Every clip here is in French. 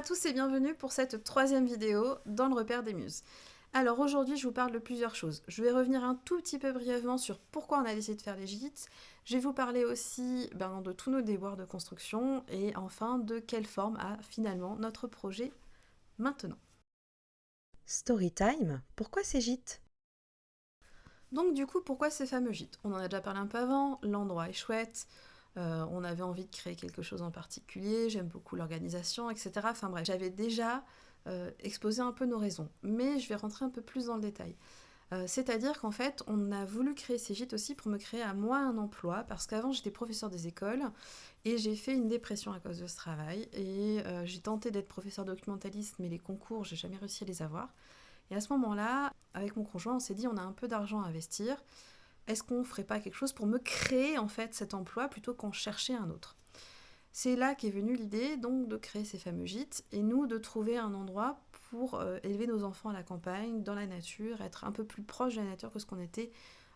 tous et bienvenue pour cette troisième vidéo dans le repère des muses. Alors aujourd'hui je vous parle de plusieurs choses. Je vais revenir un tout petit peu brièvement sur pourquoi on a décidé de faire les gîtes. Je vais vous parler aussi de tous nos déboires de construction et enfin de quelle forme a finalement notre projet maintenant. Storytime, pourquoi ces gîtes? Donc du coup pourquoi ces fameux gîtes? On en a déjà parlé un peu avant, l'endroit est chouette, on avait envie de créer quelque chose en particulier, j'aime beaucoup l'organisation, etc. Enfin bref, j'avais déjà exposé un peu nos raisons, mais je vais rentrer un peu plus dans le détail. C'est-à-dire qu'en fait, on a voulu créer ces gîtes aussi pour me créer à moi un emploi, parce qu'avant j'étais professeure des écoles, et j'ai fait une dépression à cause de ce travail, et j'ai tenté d'être professeur documentaliste, mais les concours, j'ai jamais réussi à les avoir. Et à ce moment-là, avec mon conjoint, on s'est dit on a un peu d'argent à investir, est-ce qu'on ferait pas quelque chose pour me créer en fait cet emploi plutôt qu'en chercher un autre? C'est là qu'est venue l'idée donc de créer ces fameux gîtes et nous de trouver un endroit pour élever nos enfants à la campagne, dans la nature, être un peu plus proche de la nature que ce qu'on était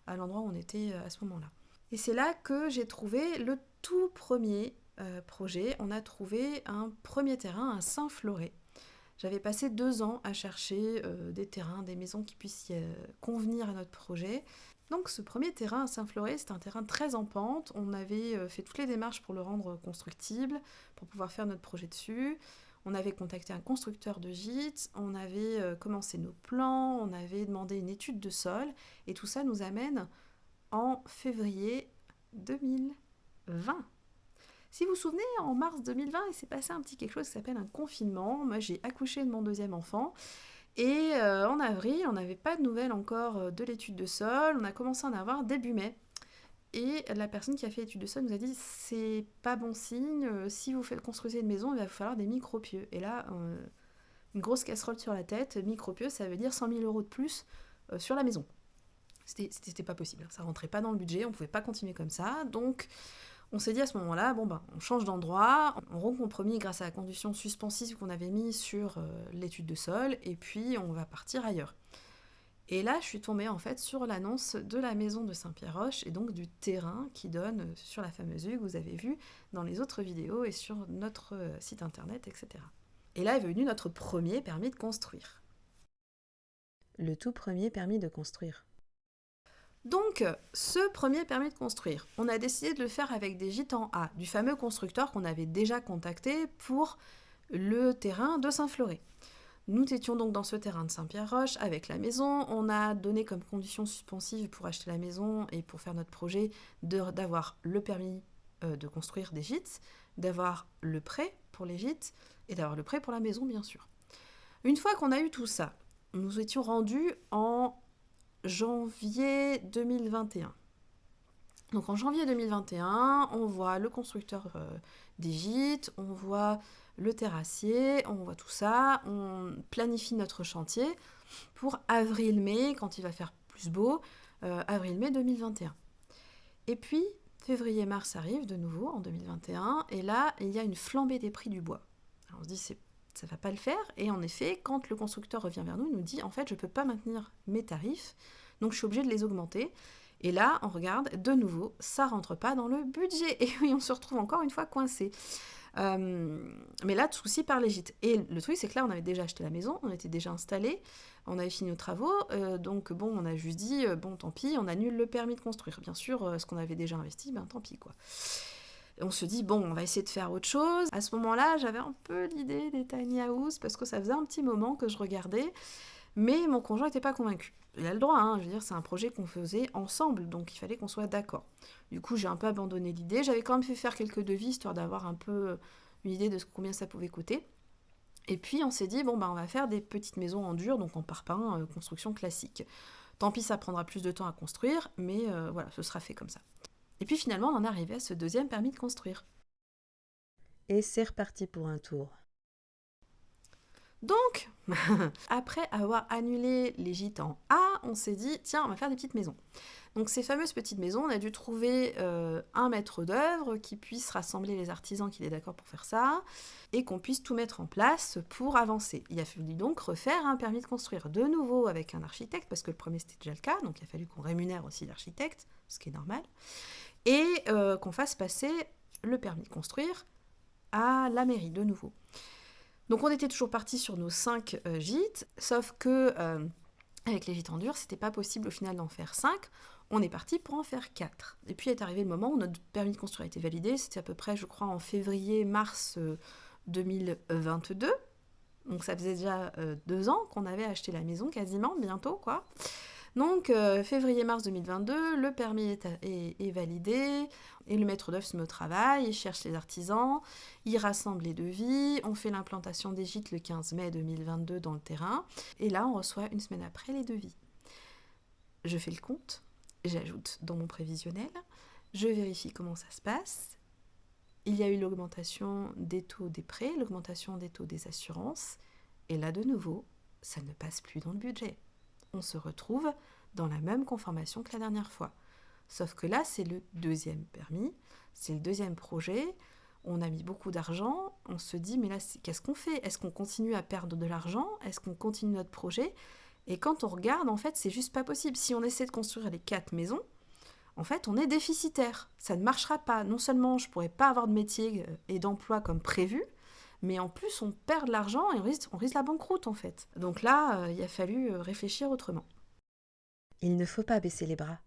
à l'endroit où on était à ce moment-là. Et c'est là que j'ai trouvé le tout premier projet. On a trouvé un premier terrain à Saint-Floret. J'avais passé 2 ans à chercher des terrains, des maisons qui puissent convenir à notre projet. Donc ce premier terrain à Saint-Floret, c'était un terrain très en pente. On avait fait toutes les démarches pour le rendre constructible, pour pouvoir faire notre projet dessus. On avait contacté un constructeur de gîtes, on avait commencé nos plans, on avait demandé une étude de sol, et tout ça nous amène en février 2020. Si vous vous souvenez, en mars 2020, il s'est passé un petit quelque chose qui s'appelle un confinement. Moi, j'ai accouché de mon deuxième enfant. Et en avril, on n'avait pas de nouvelles encore de l'étude de sol. On a commencé à en avoir début mai. Et la personne qui a fait l'étude de sol nous a dit c'est pas bon signe, si vous construisez une maison, il va vous falloir des micropieux. Et là, une grosse casserole sur la tête, micropieux, ça veut dire 100 000 euros de plus sur la maison. C'était pas possible, ça rentrait pas dans le budget, on pouvait pas continuer comme ça. Donc on s'est dit à ce moment-là, on change d'endroit, on rompt compromis grâce à la condition suspensive qu'on avait mise sur l'étude de sol, et puis on va partir ailleurs. Et là, je suis tombée en fait sur l'annonce de la maison de Saint-Pierre-Roche, et donc du terrain qui donne sur la fameuse vue que vous avez vue dans les autres vidéos et sur notre site internet, etc. Et là est venu notre premier permis de construire. Le tout premier permis de construire. Donc, ce premier permis de construire, on a décidé de le faire avec des gîtes en A, du fameux constructeur qu'on avait déjà contacté pour le terrain de Saint-Floret. Nous étions donc dans ce terrain de Saint-Pierre-Roche avec la maison. On a donné comme condition suspensive pour acheter la maison et pour faire notre projet d'avoir le permis de construire des gîtes, d'avoir le prêt pour les gîtes et d'avoir le prêt pour la maison, bien sûr. Une fois qu'on a eu tout ça, nous étions rendus en janvier 2021. Donc en janvier 2021, on voit le constructeur des gîtes, on voit le terrassier, on voit tout ça, on planifie notre chantier pour avril-mai, quand il va faire plus beau, avril-mai 2021. Et puis, février-mars arrive de nouveau en 2021, et là, il y a une flambée des prix du bois. Alors on se dit, ça va pas le faire, et en effet, quand le constructeur revient vers nous, il nous dit, en fait, je peux pas maintenir mes tarifs, donc je suis obligée de les augmenter. Et là, on regarde, de nouveau, ça rentre pas dans le budget. Et oui, on se retrouve encore une fois coincé. Mais là, tout souci par les gîtes. Et le truc, c'est que là, on avait déjà acheté la maison, on était déjà installé, on avait fini nos travaux, donc bon, on a juste dit, bon, tant pis, on annule le permis de construire. Bien sûr, ce qu'on avait déjà investi, tant pis, quoi. Et on se dit, bon, on va essayer de faire autre chose. À ce moment-là, j'avais un peu l'idée des tiny house, parce que ça faisait un petit moment que je regardais, mais mon conjoint n'était pas convaincu. Il a le droit, je veux dire, c'est un projet qu'on faisait ensemble, donc il fallait qu'on soit d'accord. Du coup, j'ai un peu abandonné l'idée. J'avais quand même fait faire quelques devis, histoire d'avoir un peu une idée de combien ça pouvait coûter. Et puis, on s'est dit, on va faire des petites maisons en dur, donc en parpaing, construction classique. Tant pis, ça prendra plus de temps à construire, mais voilà, ce sera fait comme ça. Et puis finalement, on en est arrivé à ce deuxième permis de construire. Et c'est reparti pour un tour. Donc, après avoir annulé les gîtes en A, on s'est dit, tiens, on va faire des petites maisons. Donc ces fameuses petites maisons, on a dû trouver un maître d'œuvre qui puisse rassembler les artisans qu'il est d'accord pour faire ça, et qu'on puisse tout mettre en place pour avancer. Il a fallu donc refaire un permis de construire de nouveau avec un architecte, parce que le premier c'était déjà le cas, donc il a fallu qu'on rémunère aussi l'architecte, ce qui est normal, et qu'on fasse passer le permis de construire à la mairie de nouveau. Donc on était toujours parti sur nos 5 gîtes, sauf que avec les gîtes en dur, c'était pas possible au final d'en faire 5. On est parti pour en faire 4. Et puis est arrivé le moment où notre permis de construire a été validé. C'était à peu près, je crois, en février-mars 2022. Donc ça faisait déjà 2 ans qu'on avait acheté la maison, quasiment, bientôt, quoi. Donc février-mars 2022, le permis est validé, et le maître d'œuvre se met au travail, il cherche les artisans, il rassemble les devis, on fait l'implantation des gîtes le 15 mai 2022 dans le terrain, et là on reçoit une semaine après les devis. Je fais le compte, j'ajoute dans mon prévisionnel, je vérifie comment ça se passe. Il y a eu l'augmentation des taux des prêts, l'augmentation des taux des assurances, et là de nouveau, ça ne passe plus dans le budget. On se retrouve dans la même conformation que la dernière fois. Sauf que là, c'est le 2e permis, c'est le 2e projet, on a mis beaucoup d'argent, on se dit, mais là, qu'est-ce qu'on fait ? Est-ce qu'on continue à perdre de l'argent ? Est-ce qu'on continue notre projet ? Et quand on regarde, en fait, c'est juste pas possible. Si on essaie de construire les 4 maisons, en fait, on est déficitaire. Ça ne marchera pas. Non seulement je ne pourrais pas avoir de métier et d'emploi comme prévu, mais en plus, on perd de l'argent et on risque la banqueroute, en fait. Donc là, il a fallu réfléchir autrement. Il ne faut pas baisser les bras.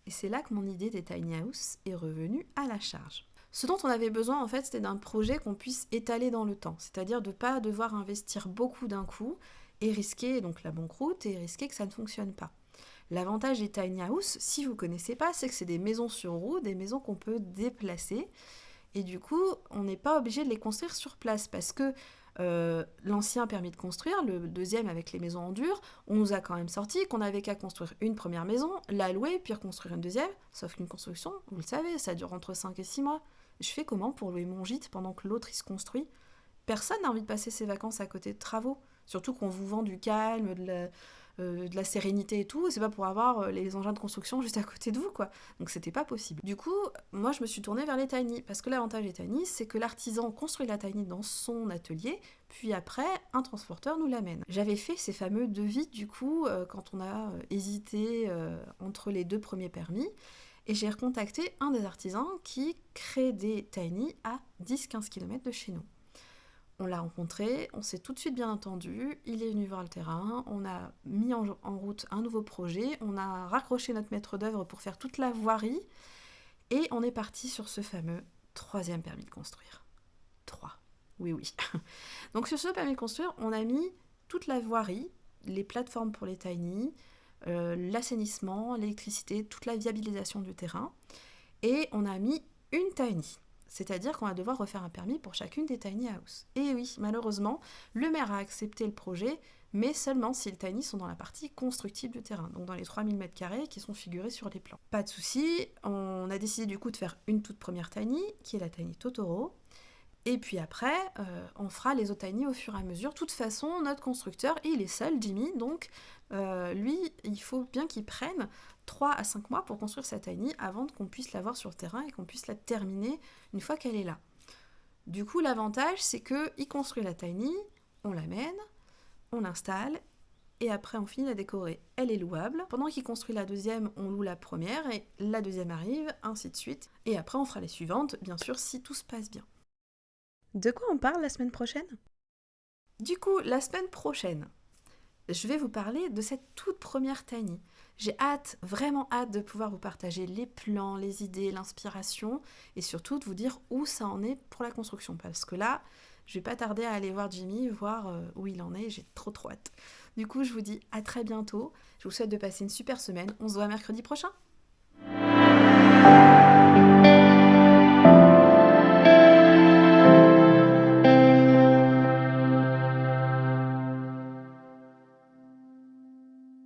Et c'est là que mon idée des tiny house est revenue à la charge. Ce dont on avait besoin, en fait, c'était d'un projet qu'on puisse étaler dans le temps. C'est-à-dire de ne pas devoir investir beaucoup d'un coup et risquer donc la banqueroute et risquer que ça ne fonctionne pas. L'avantage des tiny house, si vous ne connaissez pas, c'est que c'est des maisons sur roues, des maisons qu'on peut déplacer. Et du coup, on n'est pas obligé de les construire sur place parce que l'ancien permis de construire, le 2e avec les maisons en dur, on nous a quand même sorti qu'on n'avait qu'à construire une première maison, la louer, puis reconstruire une 2e, sauf qu'une construction, vous le savez, ça dure entre 5 et 6 mois. Je fais comment pour louer mon gîte pendant que l'autre il se construit ? Personne n'a envie de passer ses vacances à côté de travaux, surtout qu'on vous vend du calme, de la sérénité et tout, c'est pas pour avoir les engins de construction juste à côté de vous, quoi. Donc c'était pas possible. Du coup, moi je me suis tournée vers les tiny, parce que l'avantage des tiny, c'est que l'artisan construit la tiny dans son atelier, puis après, un transporteur nous l'amène. J'avais fait ces fameux devis, du coup, quand on a hésité entre les 2 premiers permis, et j'ai recontacté un des artisans qui crée des tiny à 10-15 km de chez nous. On l'a rencontré, on s'est tout de suite bien entendu, il est venu voir le terrain, on a mis en route un nouveau projet, on a raccroché notre maître d'œuvre pour faire toute la voirie, et on est parti sur ce fameux 3e permis de construire. 3. Oui, oui. Donc sur ce permis de construire, on a mis toute la voirie, les plateformes pour les tiny, l'assainissement, l'électricité, toute la viabilisation du terrain, et on a mis une tiny. C'est-à-dire qu'on va devoir refaire un permis pour chacune des tiny house. Et oui, malheureusement, le maire a accepté le projet, mais seulement si les tiny sont dans la partie constructible du terrain, donc dans les 3000 m² qui sont figurés sur les plans. Pas de souci, on a décidé du coup de faire une toute première tiny, qui est la tiny Totoro, et puis après, on fera les autres tiny au fur et à mesure. De toute façon, notre constructeur, il est seul, Jimmy, donc lui, il faut bien qu'il prenne 3 à 5 mois pour construire sa tiny avant qu'on puisse la voir sur le terrain et qu'on puisse la terminer une fois qu'elle est là. Du coup, l'avantage, c'est qu'il construit la tiny, on l'amène, on l'installe, et après on finit la décorer. Elle est louable. Pendant qu'il construit la 2e, on loue la première, et la 2e arrive, ainsi de suite. Et après, on fera les suivantes, bien sûr, si tout se passe bien. De quoi on parle la semaine prochaine ? Du coup, la semaine prochaine, je vais vous parler de cette toute première tiny. J'ai hâte, vraiment hâte de pouvoir vous partager les plans, les idées, l'inspiration et surtout de vous dire où ça en est pour la construction. Parce que là, je vais pas tarder à aller voir Jimmy, voir où il en est, j'ai trop hâte. Du coup, je vous dis à très bientôt. Je vous souhaite de passer une super semaine. On se voit mercredi prochain.